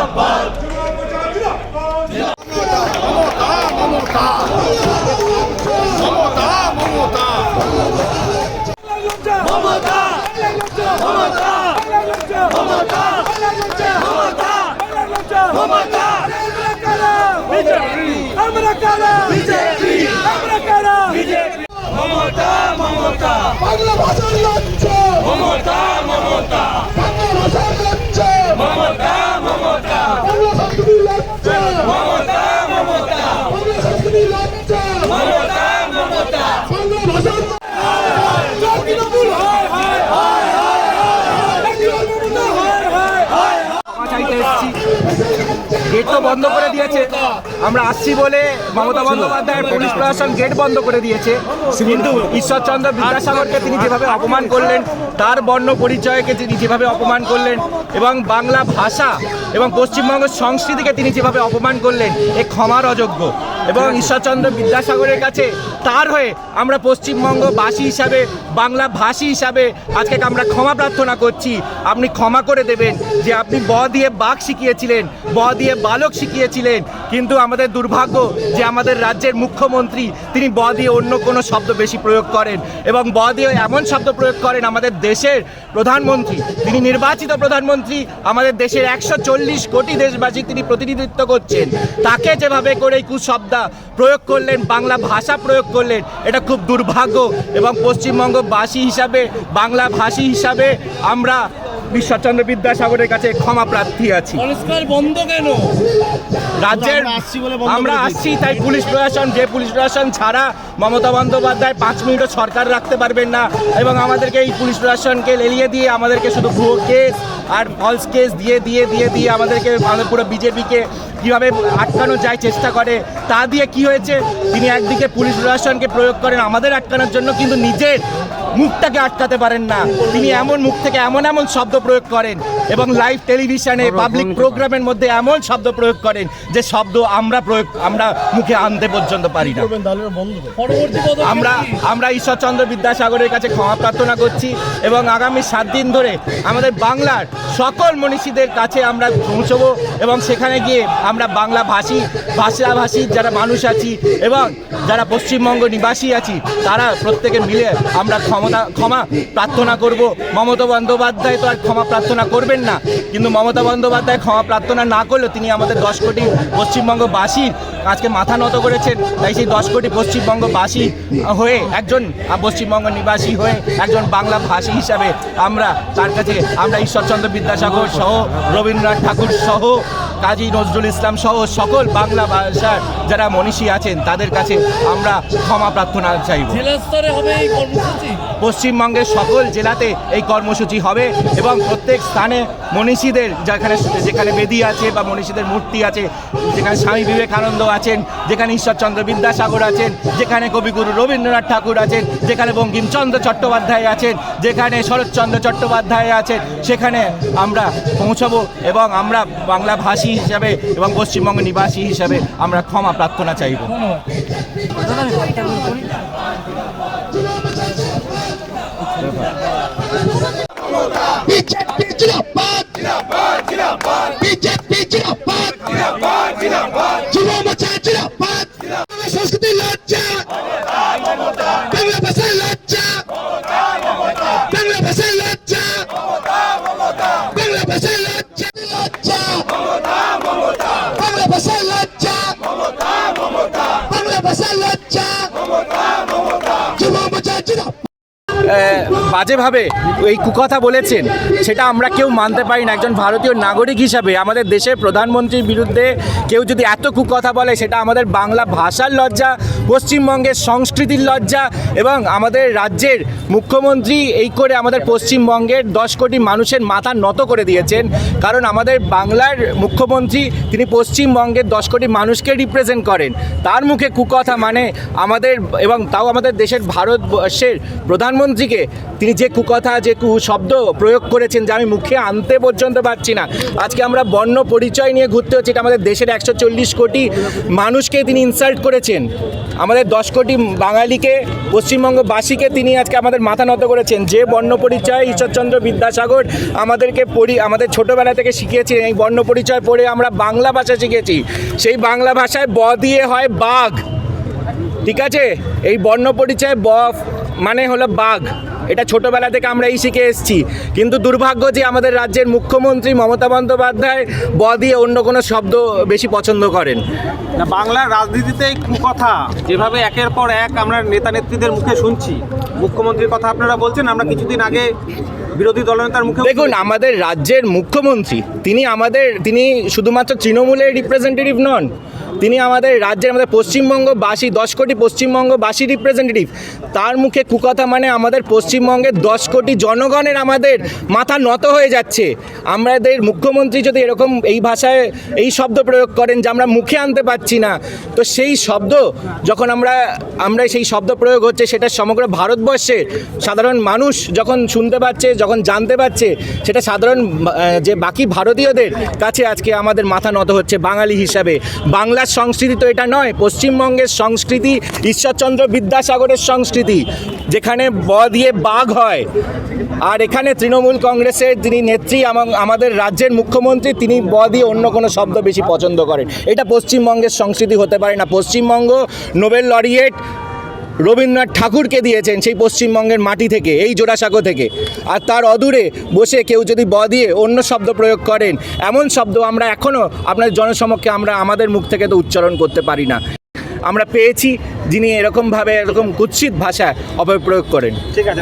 জিন্দাবাদ মমতা মমতা মমতা মমতা মমতা মমতা মমতা বিজেপি আমরা কারা বিজেপি আমরা কারা বিজেপি মমতা মমতা বাংলা ভাষার লজ্জা মমতা মমতা বাংলা ভাষার লজ্জা মমতা মমতা বাংলা সংস্কৃতির লজ্জা মমতা মমতা বাংলা সংস্কৃতির লজ্জা মমতা মমতা বাংলা ভাষার তৃণমূল হায় হায় হায় গেট তো বন্ধ করে দিয়েছে, আমরা আসছি বলে মমতা বন্দ্যোপাধ্যায়ের পুলিশ প্রশাসন গেট বন্ধ করে দিয়েছে। কিন্তু ঈশ্বরচন্দ্র বিদ্যাসাগরকে তিনি যেভাবে অপমান করলেন, তার বর্ণ পরিচয়কে তিনি যেভাবে অপমান করলেন এবং বাংলা ভাষা এবং পশ্চিমবঙ্গের সংস্কৃতিকে তিনি যেভাবে অপমান করলেন, এ ক্ষমার অযোগ্য। এবং ঈশ্বরচন্দ্র বিদ্যাসাগরের কাছে তার হয়ে আমরা পশ্চিমবঙ্গবাসী হিসাবে, বাংলা ভাষী হিসাবে আজকে আমরা ক্ষমা প্রার্থনা করছি। আপনি ক্ষমা করে দেবেন যে আপনি ব দিয়ে বাঘ শিখিয়েছিলেন, ব দিয়ে বালক শিখিয়েছিলেন, কিন্তু আমাদের দুর্ভাগ্য যে আমাদের রাজ্যের মুখ্যমন্ত্রী তিনি ব দিয়ে অন্য কোনো শব্দ বেশি প্রয়োগ করেন এবং ব দিয়ে এমন শব্দ প্রয়োগ করেন। আমাদের দেশের প্রধানমন্ত্রী, তিনি নির্বাচিত প্রধানমন্ত্রী, আমাদের দেশের 140 কোটি দেশবাসী তিনি প্রতিনিধিত্ব করছেন, তাকে যেভাবে করে এই কুশব্দ প্রয়োগ করলেন, বাংলা ভাষা প্রয়োগ করলেন, এটা খুব দুর্ভাগ্য। এবং পশ্চিমবঙ্গবাসী হিসাবে, বাংলা ভাষী হিসাবে আমরা ঈশ্বরচন্দ্র বিদ্যাসাগরের কাছে ক্ষমা প্রার্থী আছি। বন্ধ কেন রাজ্যের আমরা আসছি তাই পুলিশ প্রশাসন, যে পুলিশ প্রশাসন ছাড়া মমতা বন্দ্যোপাধ্যায় 5 মিনিটও সরকার রাখতে পারবেন না এবং আমাদেরকে এই পুলিশ প্রশাসনকে লেলিয়ে দিয়ে আমাদেরকে শুধু ভুয়ো কেস আর ফলস কেস দিয়ে দিয়ে দিয়ে দিয়ে আমাদেরকে পুরো বিজেপিকে কীভাবে আটকানো যায় চেষ্টা করে, তা দিয়ে কি হয়েছে, তিনি একদিকে পুলিশ প্রশাসনকে প্রয়োগ করেন আমাদের আটকানোর জন্য, কিন্তু নিজের মুখটাকে আটকাতে পারেন না। তিনি এমন মুখ থেকে এমন এমন শব্দ প্রয়োগ করেন এবং লাইভ টেলিভিশনে পাবলিক প্রোগ্রামের মধ্যে এমন শব্দ প্রয়োগ করেন যে শব্দ আমরা মুখে আনতে পর্যন্ত পারি না। আমরা ঈশ্বরচন্দ্র বিদ্যাসাগরের কাছে ক্ষমা প্রার্থনা করছি এবং আগামী 7 দিন ধরে আমাদের বাংলার সকল মনীষীদের কাছে আমরা পৌঁছবো এবং সেখানে গিয়ে আমরা বাংলা ভাষাভাষীর যারা মানুষ আছি এবং যারা পশ্চিমবঙ্গ নিবাসী আছি তারা প্রত্যেকে মিলে আমরা ক্ষমা প্রার্থনা করব। মমতা বন্দ্যোপাধ্যায় তো আর ক্ষমা প্রার্থনা করবেন না, কিন্তু মমতা বন্দ্যোপাধ্যায় ক্ষমা প্রার্থনা না করলেও তিনি আমাদের 10 কোটি পশ্চিমবঙ্গবাসীর আজকে মাথা নত করেছেন। তাই সেই 10 কোটি পশ্চিমবঙ্গবাসী হয়ে, একজন পশ্চিমবঙ্গ নিবাসী হয়ে, একজন বাংলা ভাষী হিসাবে আমরা তার কাছে আমরা ঈশ্বরচন্দ্র বিদ্যাসাগর সহ, রবীন্দ্রনাথ ঠাকুর সহ, কাজী নজরুল ইসলাম সহ সকল বাংলা ভাষার যারা মনীষী আছেন তাদের কাছে আমরা ক্ষমা প্রার্থনা চাইব। পশ্চিমবঙ্গের সকল জেলাতে এই কর্মসূচি হবে এবং প্রত্যেক স্থানে মনীষীদের যেখানে বেদি আছে বা মনীষীদের মূর্তি আছে, যেখানে স্বামী বিবেকানন্দ আছেন, যেখানে ঈশ্বরচন্দ্র বিদ্যাসাগর আছেন, যেখানে কবিগুরু রবীন্দ্রনাথ ঠাকুর আছেন, যেখানে বঙ্কিমচন্দ্র চট্টোপাধ্যায় আছেন, যেখানে শরৎচন্দ্র চট্টোপাধ্যায় আছেন, সেখানে আমরা পৌঁছাবো এবং আমরা বাংলা ভাষী হিসাবে এবং পশ্চিমবঙ্গ নিবাসী হিসাবে আমরা ক্ষমা প্রার্থনা চাইব। বিজেপি জিন্দাবাদ জিন্দাবাদ জিন্দাবাদ বিজেপি জিন্দাবাদ জিন্দাবাদ জিন্দাবাদ যুব মোর্চা জিন্দাবাদ বাংলা সংস্কৃতি লজ্জা মমতা বাংলা ভাষা লজ্জা মমতা বাংলা ভাষা লজ্জা মমতা বাংলা ভাষা লজ্জা লজ্জা মমতা মমতা বাংলা ভাষা লজ্জা মমতা মমতা বাংলা ভাষা লজ্জা মমতা মমতা যুব মোর্চা জিন্দাবাদ। বাজেভাবে এই কুকথা বলেছেন সেটা আমরা কেউ মানতে পারি না। একজন ভারতীয় নাগরিক হিসাবে আমাদের দেশের প্রধানমন্ত্রীর বিরুদ্ধে কেউ যদি এত কুকথা বলে, সেটা আমাদের বাংলা ভাষার লজ্জা, পশ্চিমবঙ্গের সংস্কৃতির লজ্জা এবং আমাদের রাজ্যের মুখ্যমন্ত্রী এই করে আমাদের পশ্চিমবঙ্গের 10 কোটি মানুষের মাথা নত করে দিয়েছেন। কারণ আমাদের বাংলার মুখ্যমন্ত্রী তিনি পশ্চিমবঙ্গের 10 কোটি মানুষকে রিপ্রেজেন্ট করেন, তার মুখে কুকথা মানে আমাদের এবং তাও আমাদের দেশের ভারতবর্ষের প্রধানমন্ত্রী মুখ্যমন্ত্রীকে তিনি যে কুকথা যে শব্দ প্রয়োগ করেছেন যে আমি মুখে আনতে পর্যন্ত পারছি না। আজকে আমরা বর্ণ পরিচয় নিয়ে ঘুরতে হচ্ছে, এটা আমাদের দেশের 140 কোটি মানুষকে তিনি ইনসাল্ট করেছেন। আমাদের 10 কোটি বাঙালিকে, পশ্চিমবঙ্গবাসীকে তিনি আজকে আমাদের মাথা নত করেছেন। যে বর্ণ পরিচয় ঈশ্বরচন্দ্র বিদ্যাসাগর আমাদেরকে আমাদের ছোটোবেলা থেকে শিখিয়েছেন, এই বর্ণ পরিচয় পড়ে আমরা বাংলা ভাষা শিখেছি। সেই বাংলা ভাষায় ব দিয়ে হয় বাঘ, ঠিক আছে? এই বর্ণ পরিচয় ব মানে হলো বাঘ, এটা ছোটোবেলা থেকে আমরা এই শিখে এসেছি। কিন্তু দুর্ভাগ্য যে আমাদের রাজ্যের মুখ্যমন্ত্রী মমতা বন্দ্যোপাধ্যায় ব দিয়ে অন্য কোনো শব্দ বেশি পছন্দ করেন না। বাংলার রাজনীতিতে এই কুকথা যেভাবে একের পর এক আমরা নেতা নেত্রীদের মুখে শুনছি, মুখ্যমন্ত্রীর কথা আপনারা বলছেন, আমরা কিছুদিন আগে বিরোধী দলনেতার মুখে দেখুন, আমাদের রাজ্যের মুখ্যমন্ত্রী তিনি শুধুমাত্র তৃণমূলের রিপ্রেজেন্টেটিভ নন, তিনি আমাদের রাজ্যের, আমাদের পশ্চিমবঙ্গবাসী 10 কোটি পশ্চিমবঙ্গবাসী রিপ্রেজেন্টেটিভ। তার মুখে কুকথা মানে আমাদের পশ্চিমবঙ্গের 10 কোটি জনগণের আমাদের মাথা নত হয়ে যাচ্ছে। আমাদের মুখ্যমন্ত্রী যদি এরকম এই ভাষায় এই শব্দ প্রয়োগ করেন যে আমরা মুখে আনতে পারছি না, তো সেই শব্দ যখন আমরা সেই শব্দ প্রয়োগ হচ্ছে, সেটা সমগ্র ভারতবর্ষের সাধারণ মানুষ যখন শুনতে পাচ্ছে, যখন জানতে পারছে, সেটা সাধারণ যে বাকি ভারতীয়দের কাছে আজকে আমাদের মাথা নত হচ্ছে বাঙালি হিসাবে। বাংলার সংস্কৃতি তো এটা নয়, পশ্চিমবঙ্গের সংস্কৃতি ঈশ্বরচন্দ্র বিদ্যাসাগরের সংস্কৃতি, যেখানে ব দিয়ে বাঘ হয়। আর এখানে তৃণমূল কংগ্রেসের যিনি নেত্রী আমাদের রাজ্যের মুখ্যমন্ত্রী, তিনি ব দিয়ে অন্য কোনো শব্দ বেশি পছন্দ করেন। এটা পশ্চিমবঙ্গের সংস্কৃতি হতে পারে না। পশ্চিমবঙ্গ নোবেল লরিয়েট রবীন্দ্রনাথ ঠাকুরকে দিয়েছেন সেই পশ্চিমবঙ্গের মাটি থেকে, এই জোড়াসাঁকো থেকে। আর তার অদূরে বসে কেউ যদি ব দিয়ে অন্য শব্দ প্রয়োগ করেন, এমন শব্দ আমরা এখনও আপনার জনসমক্ষে আমাদের মুখ থেকে তো উচ্চারণ করতে পারি না। আমরা পেয়েছি যিনি এরকম কুৎসিত ভাষা অপপ্রয়োগ করেন। ঠিক আছে।